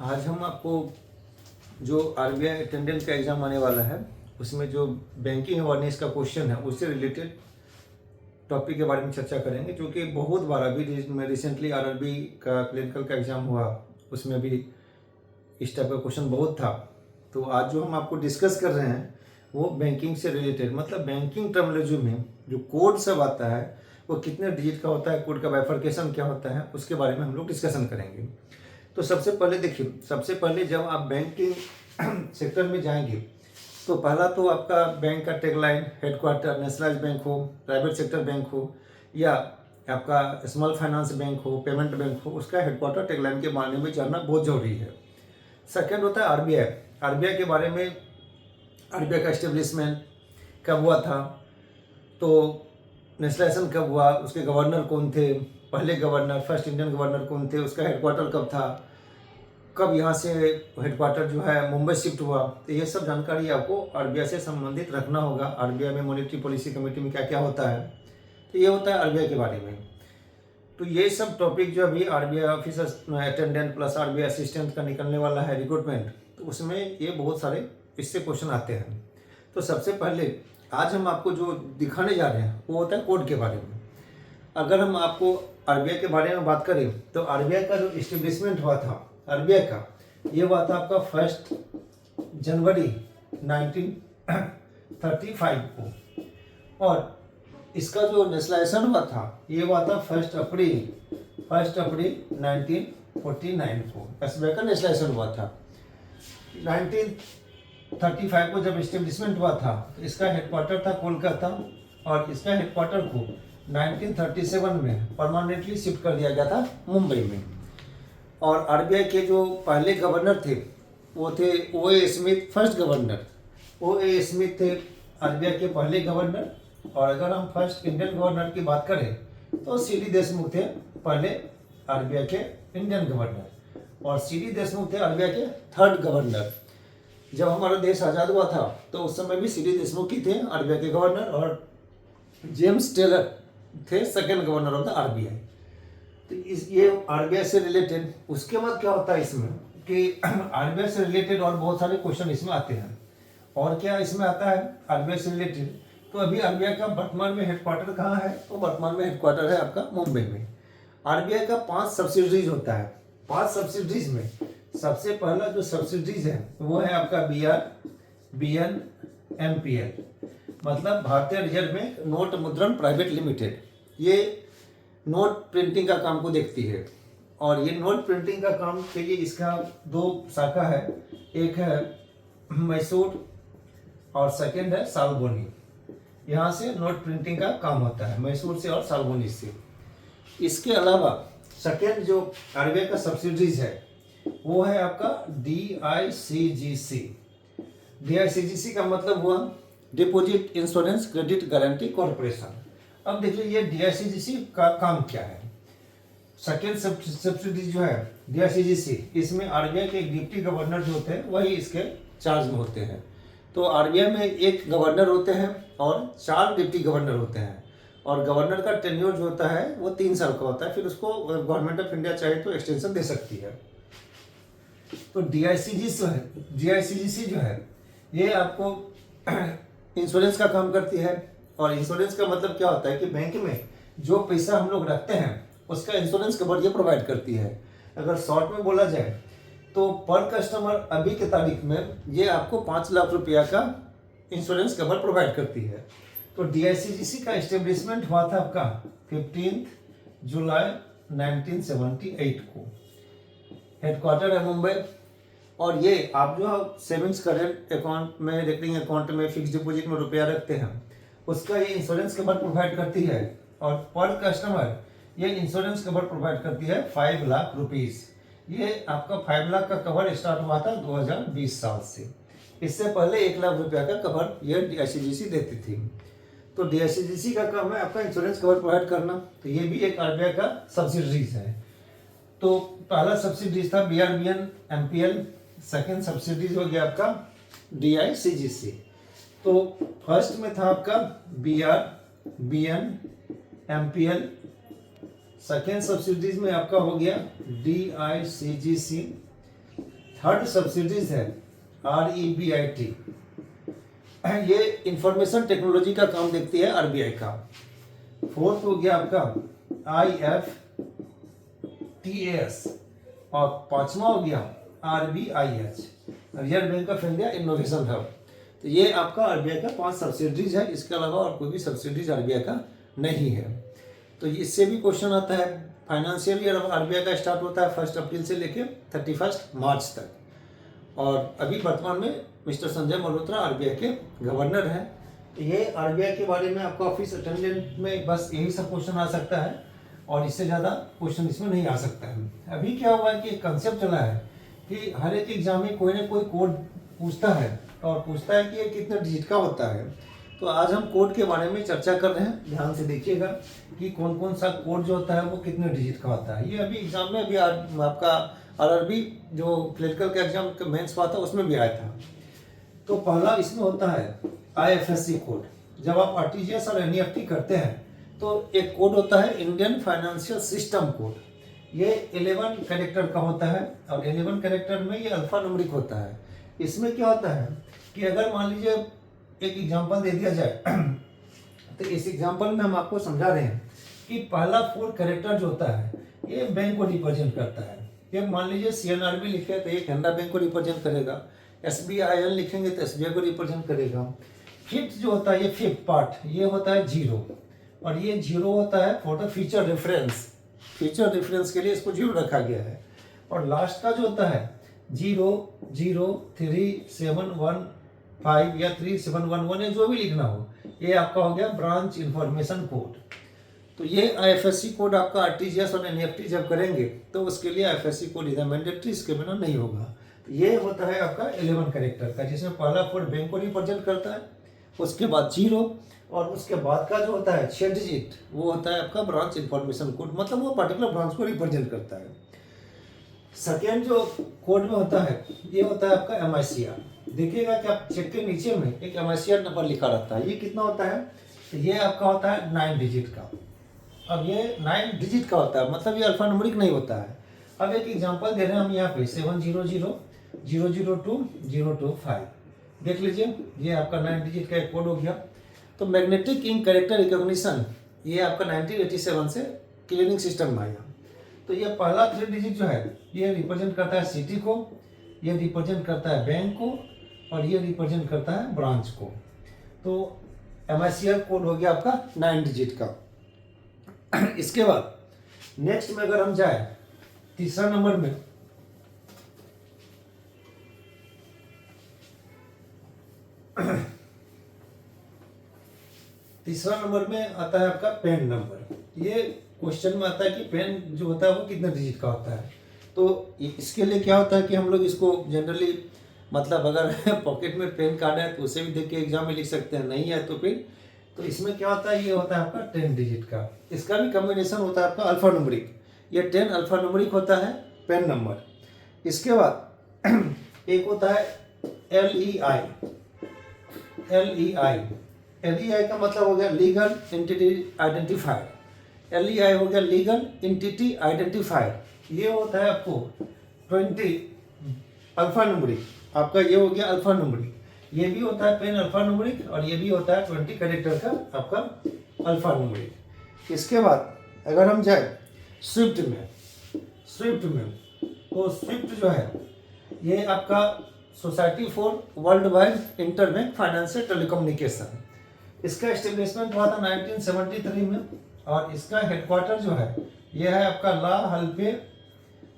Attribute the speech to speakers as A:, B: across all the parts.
A: आज हम आपको जो आरबीआई अटेंडेंट का एग्ज़ाम आने वाला है उसमें जो बैंकिंग अवेयरनेस का क्वेश्चन है उससे रिलेटेड टॉपिक के बारे में चर्चा करेंगे, जो कि बहुत बार अभी रिसेंटली आरआरबी का क्लिनिकल का एग्ज़ाम हुआ, उसमें भी इस टाइप का क्वेश्चन बहुत था। तो आज जो हम आपको डिस्कस कर रहे हैं वो बैंकिंग से रिलेटेड, मतलब बैंकिंग टर्मिनोलॉजी में जो कोड सब आता है वो कितने डिजिट का होता है, कोड का बाइफर्केशन क्या होता है, उसके बारे में हम लोग डिस्कशन करेंगे। तो सबसे पहले देखिए, सबसे पहले जब आप बैंकिंग सेक्टर में जाएंगे तो पहला तो आपका बैंक का टैगलाइन, हेडक्वार्टर नेशनलाइज बैंक हो, प्राइवेट सेक्टर बैंक हो या आपका स्मॉल फाइनेंस बैंक हो, पेमेंट बैंक हो, उसका हेडक्वार्टर टैगलाइन के बारे में जानना बहुत ज़रूरी है। सेकेंड होता है आरबीआई। आरबीआई के बारे में, आरबीआई का इस्टेब्लिशमेंट कब हुआ था, तो नेशनलाइजेशन कब हुआ, उसके गवर्नर कौन थे, पहले गवर्नर, फर्स्ट इंडियन गवर्नर कौन थे, उसका हेडक्वार्टर कब था, कब यहाँ से हेडक्वार्टर जो है मुंबई शिफ्ट हुआ। तो ये सब जानकारी आपको आरबीआई से संबंधित रखना होगा। आरबीआई में मॉनेटरी पॉलिसी कमेटी में क्या क्या होता है, तो ये होता है आरबीआई के बारे में। तो ये सब टॉपिक जो अभी RBI officer attendant plus RBI assistant का निकलने वाला है रिक्रूटमेंट, तो उसमें ये बहुत सारे इससे क्वेश्चन आते हैं। तो सबसे पहले आज हम आपको जो दिखाने जा रहे हैं वो होता है कोड के बारे में। अगर हम आपको आरबीआई के बारे में बात करें तो आरबीआई का जो इस्टेब्लिशमेंट हुआ था आरबीआई का, ये हुआ था आपका 1 जनवरी 1935 को, और इसका जो नेशनलाइजेशन हुआ था ये हुआ था 1 अप्रैल 1949 को। एसबीआई का नेशनलाइजेशन हुआ था 1935 को। जब इस्टेब्लिशमेंट हुआ था तो इसका हेडक्वार्टर था कोलकाता, और इसका हेडक्वार्टर को 1937 में परमानेंटली शिफ्ट कर दिया गया था मुंबई में। और आरबीआई के जो पहले गवर्नर थे वो थे O A. Smith, first governor O A. Smith थे आरबीआई के पहले गवर्नर। और अगर हम फर्स्ट इंडियन गवर्नर की बात करें तो सी.डी. देशमुख थे पहले आरबीआई के इंडियन गवर्नर, और सी.डी. देशमुख थे आरबीआई के थर्ड गवर्नर। जब हमारा देश आज़ाद हुआ था तो उस समय भी सी.डी. देशमुख ही थे आरबीआई के गवर्नर, और जेम्स टेलर थे second governor of the RBI. तो ये आरबीआई से रिलेटेड। उसके बाद क्या होता है इसमें कि आरबीआई से रिलेटेड और बहुत सारे क्वेश्चन इसमें आते हैं। और क्या इसमें आता है आरबीआई से रिलेटेड, तो अभी आरबीआई का वर्तमान में हेडक्वार्टर कहाँ है, तो वर्तमान में हेडक्वार्टर है आपका मुंबई में। आरबीआई का 5 सब्सिडरीज होता है। 5 सब्सिडरीज में सबसे पहला जो सब्सिडरीज है वो है आपका बीएन एमपीएल, मतलब भारतीय रिजर्व बैंक नोट मुद्रण प्राइवेट लिमिटेड। ये नोट प्रिंटिंग का काम को देखती है, और ये नोट प्रिंटिंग का काम के लिए इसका 2 शाखा है, एक है मैसूर और सेकंड है सालबोनी। यहाँ से नोट प्रिंटिंग का काम होता है मैसूर से और सालबोनी से। इसके अलावा सेकंड जो आरबीआई का सब्सिडरीज है वो है आपका डीआईसीजीसी। डीआईसीजीसी का मतलब हुआ deposit insurance credit guarantee corporation. अब देखिए ये डीआईसीजीसी का काम क्या है। सेकेंड सब्सिडी जो है डीआईसीजीसी, इसमें आरबीआई के डिप्टी गवर्नर जो होते हैं वही इसके चार्ज में होते हैं। तो आरबीआई में एक गवर्नर होते हैं और 4 डिप्टी गवर्नर होते हैं, और गवर्नर का टेन्योर जो होता है वो 3 साल का होता है, फिर उसको गवर्नमेंट ऑफ इंडिया चाहे तो एक्सटेंशन दे सकती है। तो डीआईसीजीसी जो है ये आपको इंश्योरेंस का काम करती है। और इंश्योरेंस का मतलब क्या होता है कि बैंक में जो पैसा हम लोग रखते हैं उसका इंश्योरेंस कवर ये प्रोवाइड करती है। अगर शॉर्ट में बोला जाए तो पर कस्टमर अभी के तारीख में ये आपको 5 लाख रुपया का इंश्योरेंस कवर प्रोवाइड करती है। तो डीआईसीजीसी का एस्टेब्लिशमेंट हुआ था आपका 15 जुलाई 1978 को। हेडक्वार्टर है मुंबई। और ये आप जो सेविंग्स करेंट अकाउंट में, रेकरिंग अकाउंट में, फिक्स डिपॉजिट में रुपया रखते हैं उसका ये इंश्योरेंस कवर प्रोवाइड करती है। और पर कस्टमर ये इंश्योरेंस कवर प्रोवाइड करती है 5 लाख रुपीस। ये आपका 5 लाख का कवर स्टार्ट हुआ था 2020 साल से। इससे पहले 1 लाख रुपया का कवर ये डीआईसीजीसी देती थी। तो डीआईसीजीसी का काम है आपका इंश्योरेंस कवर प्रोवाइड करना। तो ये भी एक आरबीआई का सब्सिडरीज है। तो पहला सब्सिडरीज था बीआरबीएन एमपीएल, सेकेंड सब्सिडरीज हो गया आपका डीआईसीजीसी। तो फर्स्ट में था आपका बीआरबीएन एमपीएल, सेकेंड सब्सिडीज में आपका हो गया डीआईसीजीसी, थर्ड सब्सिडीज है REBIT, ये इंफॉर्मेशन टेक्नोलॉजी का काम देखती है RBI का। फोर्थ हो गया आपका IFTAS और पांचवा हो गया RBIH, reserve bank of India innovation hub. तो ये आपका RBI का 5 सब्सिडीज है, इसके अलावा और कोई भी सब्सिडीज RBI का नहीं है। तो इससे भी क्वेश्चन आता है। फाइनेंशियल ईयर RBI का स्टार्ट होता है 1 अप्रैल से लेकर 31 मार्च तक, और अभी वर्तमान में मिस्टर संजय मल्होत्रा RBI के गवर्नर हैं। तो ये RBI के बारे में आपका ऑफिस अटेंडेंट में बस यही सब क्वेश्चन आ सकता है, और इससे ज़्यादा क्वेश्चन इसमें नहीं आ सकता है। अभी क्या हुआ है कि कंसेप्ट चला है कि हर एक एग्जाम में कोई ना कोई कोड पूछता है, और पूछता है कि ये कितने डिजिट का होता है। तो आज हम कोड के बारे में चर्चा कर रहे हैं। ध्यान से देखिएगा कि कौन कौन सा कोड जो होता है वो कितने डिजिट का होता है। ये अभी एग्जाम में अभी आपका RRB जो क्लरिकल का एग्जाम का मेंस हुआ था उसमें भी आया था। तो पहला इसमें होता है IFSC कोड। जब आप RTGS और NEFT करते हैं तो एक कोड होता है इंडियन फाइनेंशियल सिस्टम कोड। ये 11 कैरेक्टर का होता है, और 11 कैरेक्टर में ये अल्फा न्यूमेरिक होता है। इसमें क्या होता है कि अगर मान लीजिए एक एग्जांपल दे दिया जाए तो इस एग्जांपल में हम आपको समझा रहे हैं कि पहला 4 कैरेक्टर जो होता है ये बैंक को रिप्रेजेंट करता है। ये मान लीजिए CNRB लिखे तो ये कैनरा बैंक को रिप्रेजेंट करेगा, SBIL लिखेंगे तो SBI को रिप्रेजेंट करेगा। फिफ्थ जो होता है ये फिफ्थ पार्ट ये होता है 0, और ये 0 होता है for the future reference. Future reference के लिए इसको 0 रखा गया है। और लास्ट का जो होता है 0037115 या 3711 जो भी लिखना हो, ये आपका हो गया ब्रांच इंफॉर्मेशन कोड। तो ये IFSC कोड आपका RTGS और NEFT जब करेंगे तो उसके लिए IFSC कोड इधर मैंडेटरी, इसके बिना नहीं होगा। तो ये होता है आपका 11 कैरेक्टर का, जिसमें पहला कोड बैंक को रिप्रेजेंट करता है, उसके बाद 0, और उसके बाद का जो होता है 6 डिजिट वो होता है आपका ब्रांच इंफॉर्मेशन कोड, मतलब वो पर्टिकुलर ब्रांच को रिप्रेजेंट करता है। सेकेंड जो कोड में होता है ये होता है आपका MICR। देखिएगा कि आप चेक के नीचे में एक MICR नंबर लिखा रहता है। ये कितना होता है? तो ये आपका होता है 9 डिजिट का। अब ये 9 डिजिट का होता है, मतलब ये अल्फा न्यूमेरिक नहीं होता है। अब एक एग्जांपल दे रहे हैं हम यहाँ पे 7000025। देख लीजिए ये आपका 9 डिजिट का एक कोड हो गया। तो मैग्नेटिक इंक कैरेक्टर रिकॉग्निशन ये आपका 1987 से क्लियरिंग सिस्टम में आया। तो ये पहला 3 डिजिट जो है ये रिप्रेजेंट करता है सिटी को, ये रिप्रेजेंट करता है बैंक को, और ये रिप्रेजेंट करता है ब्रांच को। तो MICR कोड हो गया आपका 9 डिजिट का। इसके बाद नेक्स्ट में अगर हम जाए तीसरा नंबर में, तीसरा नंबर में आता है आपका पेन नंबर। ये क्वेश्चन में आता है कि पेन जो होता है वो कितने डिजिट का होता है। तो इसके लिए क्या होता है कि हम लोग इसको जनरली मतलब अगर पॉकेट में पेन कार्ड है तो उसे भी देख के एग्जाम में लिख सकते हैं, नहीं है तो फिर तो इसमें क्या होता है ये होता है आपका 10 डिजिट का। इसका भी कॉम्बिनेशन होता है आपका अल्फा न्यूमेरिक, ये 10 अल्फा न्यूमेरिक होता है पेन नंबर। इसके बाद एक होता है LEI का मतलब हो गया लीगल एंटिटी आइडेंटिफायर। LEI हो गया लीगल एंटिटी आइडेंटिफायर। ये होता है आपको 20 अल्फा न्यूमेरिक, आपका ये हो गया अल्फा न्यूमेरिक। ये भी होता है पेन अल्फा न्यूमेरिक, और ये भी होता है 20 कैरेक्टर का आपका अल्फा न्यूमेरिक। इसके बाद अगर हम जाए स्विफ्ट में तो स्विफ्ट जो है ये आपका society for world wide interbank financial telecommunication. इसका एस्टेब्लिशमेंट हुआ था 1973 में, और इसका हेडक्वार्टर जो है ये है आपका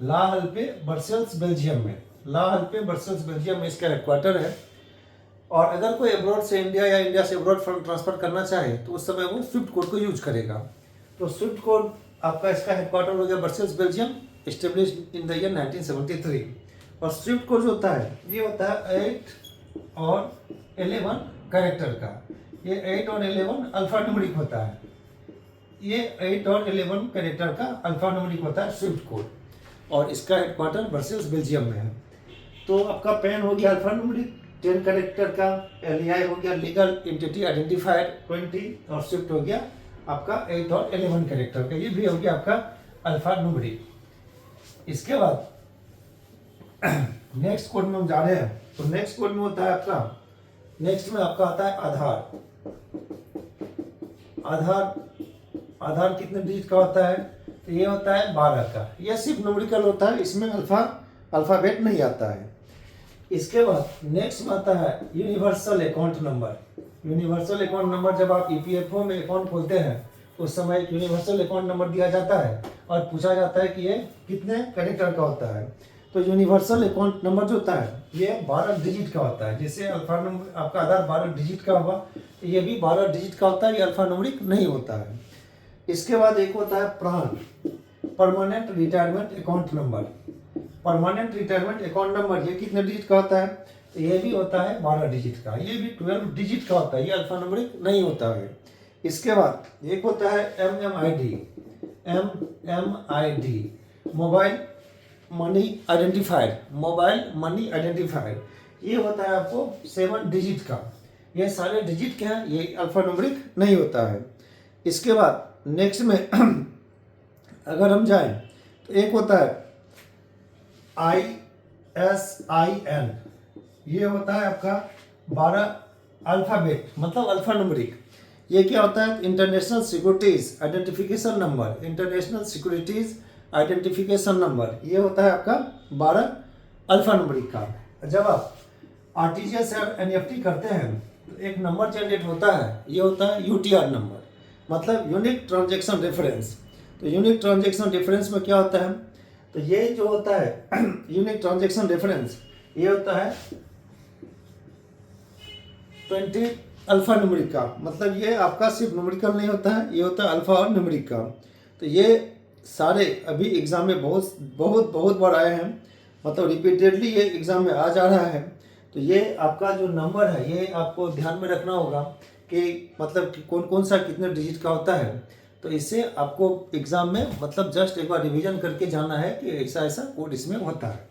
A: ला हल्पे ब्रसेल्स बेल्जियम में। ला हल्पे ब्रसेल्स बेल्जियम में इसका हेडक्वार्टर है। और अगर कोई अब्रॉड से इंडिया या इंडिया से अब्रॉड फंड ट्रांसफर करना चाहे तो उस समय वो स्विफ्ट कोड को यूज करेगा। तो स्विफ्ट कोड आपका इसका हेडक्वार्टर हो गया Brussels Belgium, established in the year 1973। और स्विफ्ट कोड जो होता है ये होता है 8 और 11 कैरेक्टर का। ये 8 और 11 अल्फा न्यूमेरिक होता है। ये 8 और 11 कैरेक्टर का अल्फा न्यूमेरिक होता है स्विफ्ट कोड, और इसका हेडक्वार्टर ब्रसेल्स बेल्जियम में है। तो आपका पेन हो गया अल्फा न्यूमेरिक 10 कैरेक्टर का, LEI हो गया लीगल एंटिटी आइडेंटिफायर 20, और स्विफ्ट हो गया आपका 8 और 11 कैरेक्टर का। ये भी हो गया आपका अल्फा न्यूमेरिक। इसके बाद नेक्स्ट कोड में हम जा रहे हैं। तो नेक्स्ट कोड में होता है आपका, नेक्स्ट में आपका आता है आधार। आधार कितने डिजिट का होता है? तो ये होता है 12 का। ये सिर्फ न्यूमेरिकल होता है, इसमें अल्फाबेट नहीं आता है। इसके बाद नेक्स्ट में आता है universal account number. Universal account number, जब आप ईपीएफओ में अकाउंट खोलते हैं उस समय एक यूनिवर्सल अकाउंट नंबर दिया जाता है और पूछा जाता है कि ये कितने कैरेक्टर का होता है। तो यूनिवर्सल अकाउंट नंबर जो होता है ये 12 डिजिट का होता है। जैसे अल्फा नंबर आपका आधार 12 डिजिट का होगा, तो ये भी 12 डिजिट का होता है, ये अल्फा न्यूमेरिक नहीं होता है। इसके बाद एक होता है प्रान, permanent retirement account number. Permanent retirement account number ये कितने डिजिट का होता है? तो ये भी होता है 12 डिजिट का, ये भी 12 डिजिट का होता है, ये अल्फा न्यूमेरिक नहीं होता है। इसके बाद एक होता है MMID, mobile money identifier. Mobile money identifier ये होता है आपको 7 डिजिट का। ये सारे डिजिट के हैं, ये अल्फा न्यूमेरिक नहीं होता है। इसके बाद नेक्स्ट में अगर हम जाएं तो एक होता है ISIN, ये होता है आपका 12 अल्फाबेट, मतलब अल्फा न्यूमेरिक। ये क्या होता है? International securities identification number. International securities identification number ये होता है आपका 12 अल्फा न्यूमेरिक का। जब आप आरटीजीएस और एनईएफटी करते हैं तो एक नंबर जनरेट होता है, ये होता है UTR नंबर, मतलब यूनिक ट्रांजैक्शन रेफरेंस। तो यूनिक ट्रांजैक्शन रेफरेंस में क्या होता है? तो ये जो होता है यूनिक ट्रांजैक्शन रेफरेंस ये होता है 20 अल्फा न्यूमेरिक का। मतलब ये आपका सिर्फ न्यूमेरिकल नहीं होता है, ये होता है अल्फा और न्यूमेरिक का। तो ये सारे अभी एग्जाम में बहुत बार आए हैं, मतलब रिपीटेडली ये एग्जाम में आ जा रहा है। तो ये आपका जो नंबर है ये आपको ध्यान में रखना होगा कि मतलब कि कौन कौन सा कितने डिजिट का होता है। तो इससे आपको एग्जाम में मतलब जस्ट एक बार रिवीजन करके जाना है कि ऐसा ऐसा कोड इसमें होता है।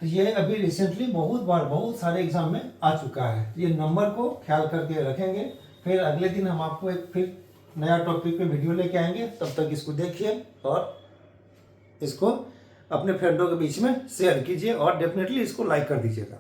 A: तो ये अभी रिसेंटली बहुत सारे एग्जाम में आ चुका है। ये नंबर को ख्याल करके रखेंगे। फिर अगले दिन हम आपको एक फिर नया टॉपिक पे वीडियो लेके आएंगे। तब तक इसको देखिए और इसको अपने फ्रेंडों के बीच में शेयर कीजिए और डेफिनेटली इसको लाइक कर दीजिएगा।